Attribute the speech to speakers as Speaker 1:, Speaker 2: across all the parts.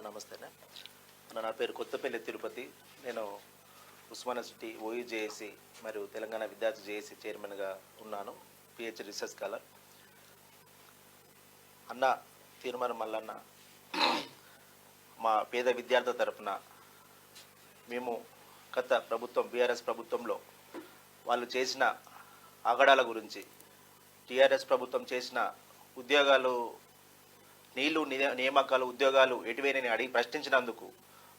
Speaker 1: నమస్తే నా పేరు కొత్తపల్లి తిరుపతి. నేను ఉస్మానియా సిటీ ఓయూజేఏసీ మరియు తెలంగాణ విద్యార్థి జేఏసీ చైర్మన్గా ఉన్నాను, పిహెచ్డి రీసెర్చ్ స్కాలర్. అన్న తీర్మానం మల్లన్న మా పేద విద్యార్థుల తరపున మేము గత ప్రభుత్వం బీఆర్ఎస్ ప్రభుత్వంలో వాళ్ళు చేసిన ఆగడాల గురించి, టీఆర్ఎస్ ప్రభుత్వం చేసిన ఉద్యోగాలు నీళ్లు నియామకాలు ఉద్యోగాలు ఎటువైనా అడిగి ప్రశ్నించినందుకు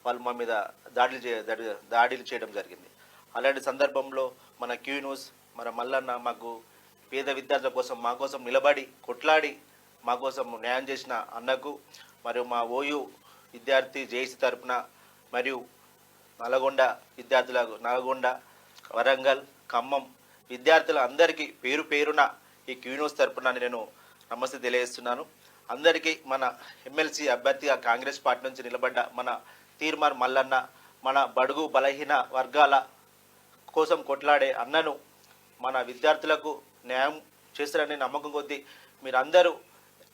Speaker 1: వాళ్ళు మా మీద దాడులు చేయడం జరిగింది. అలాంటి సందర్భంలో మన క్యూ న్యూస్ మన మల్లన్న మాకు పేద విద్యార్థుల కోసం మా కోసం నిలబడి కొట్లాడి మా కోసం న్యాయం చేసిన అన్నకు మరియు మా ఓయూ విద్యార్థి జేఏసీ తరపున మరియు నల్గొండ విద్యార్థులకు నల్గొండ, వరంగల్, ఖమ్మం విద్యార్థుల అందరికీ పేరు పేరున ఈ క్యూ న్యూస్ తరపున నేను నమస్తే తెలియజేస్తున్నాను. అందరికీ మన ఎమ్మెల్సీ అభ్యర్థిగా కాంగ్రెస్ పార్టీ నుంచి నిలబడ్డ మన తీర్మార్ మల్లన్న, మన బడుగు బలహీన వర్గాల కోసం కొట్లాడే అన్నను, మన విద్యార్థులకు న్యాయం చేస్తారనే నమ్మకం కొద్దీ మీరందరూ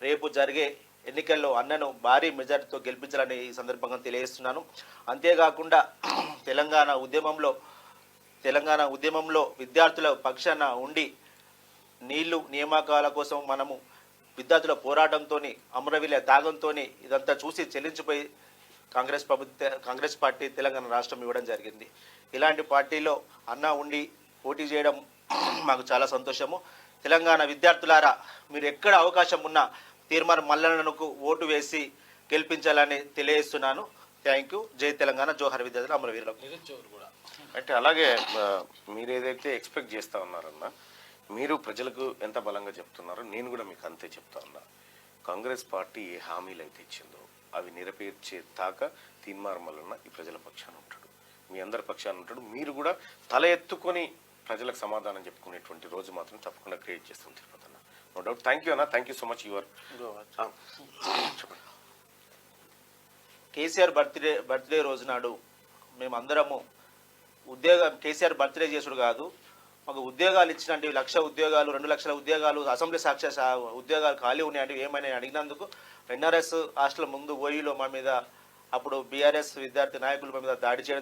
Speaker 1: రేపు జరిగే ఎన్నికల్లో అన్నను భారీ మెజార్టీతో గెలిపించాలని ఈ సందర్భంగా తెలియజేస్తున్నాను. అంతేకాకుండా తెలంగాణ ఉద్యమంలో విద్యార్థుల పక్షాన ఉండి నీళ్లు నియామకాల కోసం మనము విద్యార్థుల పోరాటంతో అమరవీల త్యాగంతో ఇదంతా చూసి చెల్లించిపోయి కాంగ్రెస్ పార్టీ తెలంగాణ రాష్ట్రం ఇవ్వడం జరిగింది. ఇలాంటి పార్టీలో అన్న ఉండి పోటీ చేయడం మాకు చాలా సంతోషము. తెలంగాణ విద్యార్థులారా, మీరు ఎక్కడ అవకాశం ఉన్నా తీర్మార్ మల్లన్నకు ఓటు వేసి గెలిపించాలని తెలియజేస్తున్నాను. Thank you. జై తెలంగాణ, జోహర్ విద్యార్థులు, అమరవీరులకు.
Speaker 2: అంటే అలాగే మీరు ఏదైతే ఎక్స్పెక్ట్ చేస్తూ ఉన్నారన్నా, మీరు ప్రజలకు ఎంత బలంగా చెప్తున్నారో నేను కూడా మీకు అంతే చెప్తా ఉన్నా. కాంగ్రెస్ పార్టీ ఏ హామీలు అయితే ఇచ్చిందో అవి నెరవేర్చే దాకా తీర్మార్ మల్లన్న ఈ ప్రజల పక్షాన ఉంటాడు, మీ అందరి పక్షాన ఉంటాడు. మీరు కూడా తల ఎత్తుకొని ప్రజలకు సమాధానం చెప్పుకునేటువంటి రోజు మాత్రం తప్పకుండా క్రియేట్ చేస్తుంది తిరుపతి అన్న. No doubt. థ్యాంక్ యూ అన్న, థ్యాంక్ యూ సో మచ్. చెప్పండి.
Speaker 1: కేసీఆర్ బర్త్డే రోజు నాడు మేమందరము కేసీఆర్ బర్త్డే చేసుడు కాదు, మాకు ఉద్యోగాలు ఇచ్చినట్టు 1,00,000 ఉద్యోగాలు, 2 లక్షల ఉద్యోగాలు, అసెంబ్లీ సాక్షి ఉద్యోగాలు ఖాళీ ఉన్నాయంటే ఏమైనా అడిగినందుకు ఎన్ఆర్ఎస్ హాస్టల్ ముందు ఓయూలో మా మీద అప్పుడు బీఆర్ఎస్ విద్యార్థి నాయకులు మా మీద దాడి చేయడం